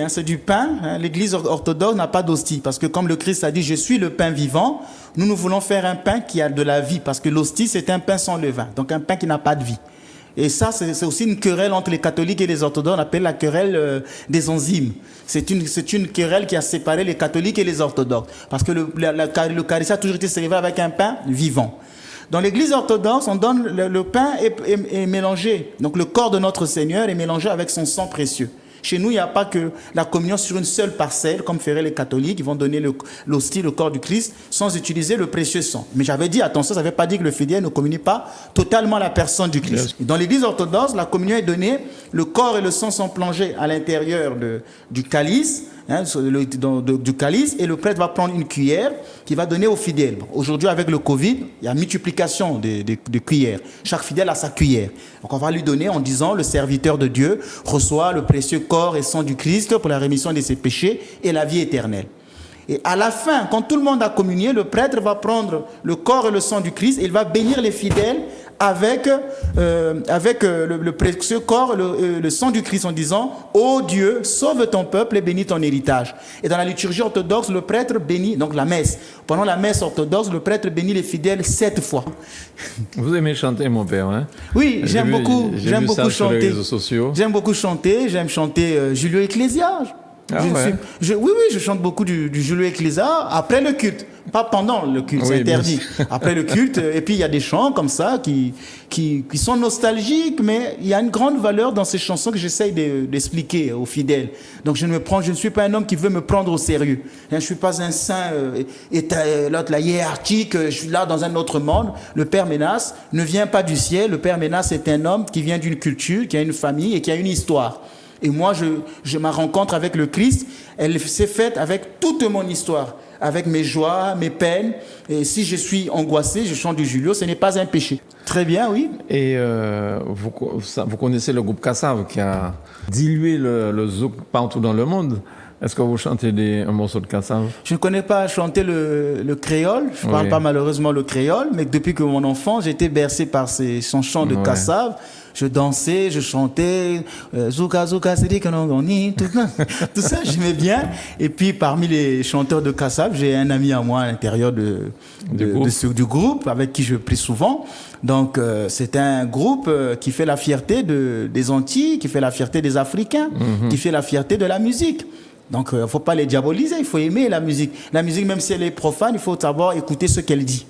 C'est du pain. L'Église orthodoxe n'a pas d'hostie parce que comme le Christ a dit, je suis le pain vivant, nous voulons faire un pain qui a de la vie parce que l'hostie, c'est un pain sans levain, donc un pain qui n'a pas de vie. Et ça, c'est aussi une querelle entre les catholiques et les orthodoxes. On appelle la querelle des enzymes. C'est une querelle qui a séparé les catholiques et les orthodoxes. Parce que l'Eucharistie a toujours été célébré avec un pain vivant. Dans l'église orthodoxe, on donne le pain est mélangé. Donc le corps de notre Seigneur est mélangé avec son sang précieux. Chez nous, il n'y a pas que la communion sur une seule parcelle, comme feraient les catholiques. Ils vont donner l'hostie, le corps du Christ, sans utiliser le précieux sang. Mais j'avais dit, attention, ça ne veut pas dire que le fidèle ne communie pas totalement la personne du Christ. Dans l'église orthodoxe, la communion est donnée, le corps et le sang sont plongés à l'intérieur du calice, du calice, et le prêtre va prendre une cuillère qu'il va donner aux fidèles. Aujourd'hui, avec le Covid, il y a multiplication de cuillères. Chaque fidèle a sa cuillère. Donc on va lui donner en disant, le serviteur de Dieu reçoit le précieux corps et sang du Christ pour la rémission de ses péchés et la vie éternelle. Et à la fin, quand tout le monde a communié, le prêtre va prendre le corps et le sang du Christ et il va bénir les fidèles avec le précieux corps, le sang du Christ en disant « Ô Dieu, sauve ton peuple et bénis ton héritage ». Et dans la liturgie orthodoxe, le prêtre bénit, donc la messe. Pendant la messe orthodoxe, le prêtre bénit les fidèles 7 fois. Vous aimez chanter, mon père, hein? Oui, j'aime beaucoup chanter. Sur les réseaux sociaux. J'aime beaucoup chanter, j'aime chanter Julio Ecclésias. Oui, je chante beaucoup du Julio Ecclésias après le culte. Pas pendant le culte, c'est interdit. Après le culte, et puis il y a des chants comme ça qui sont nostalgiques, mais il y a une grande valeur dans ces chansons que j'essaye d'expliquer aux fidèles. Donc je ne suis pas un homme qui veut me prendre au sérieux. Je ne suis pas un saint la hiérarchique, je suis là dans un autre monde. Le Père Ménas ne vient pas du ciel. Le Père Ménas est un homme qui vient d'une culture, qui a une famille et qui a une histoire. Et moi, ma rencontre avec le Christ, elle s'est faite avec toute mon histoire, avec mes joies, mes peines. Et si je suis angoissé, je chante du Julio, ce n'est pas un péché. Très bien, oui. Et vous connaissez le groupe Kassav qui a dilué le zouk partout dans le monde. Est-ce que vous chantez un morceau de Kassav? Je ne connais pas chanter le créole. Je ne parle pas malheureusement le créole, mais depuis que mon enfant, j'ai été bercé par son chant de Kassav. Je dansais, je chantais, Zouka, Zouka, c'est dit que l'on gagne, tout ça, j'aimais bien. Et puis, parmi les chanteurs de Kassav, j'ai un ami à moi à l'intérieur du groupe, avec qui je prie souvent. Donc, c'est un groupe qui fait la fierté des Antilles, qui fait la fierté des Africains, qui fait la fierté de la musique. Donc, il ne faut pas les diaboliser, il faut aimer la musique. La musique, même si elle est profane, il faut savoir écouter ce qu'elle dit.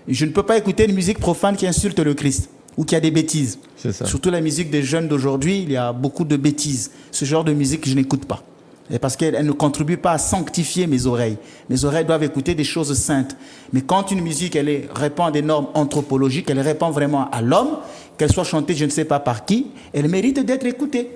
Je ne peux pas écouter une musique profane qui insulte le Christ ou qui a des bêtises. C'est ça. Surtout la musique des jeunes d'aujourd'hui, il y a beaucoup de bêtises. Ce genre de musique, je n'écoute pas. Et parce qu'elle ne contribue pas à sanctifier mes oreilles. Mes oreilles doivent écouter des choses saintes. Mais quand une musique, répond à des normes anthropologiques, elle répond vraiment à l'homme, qu'elle soit chantée je ne sais pas par qui, elle mérite d'être écoutée.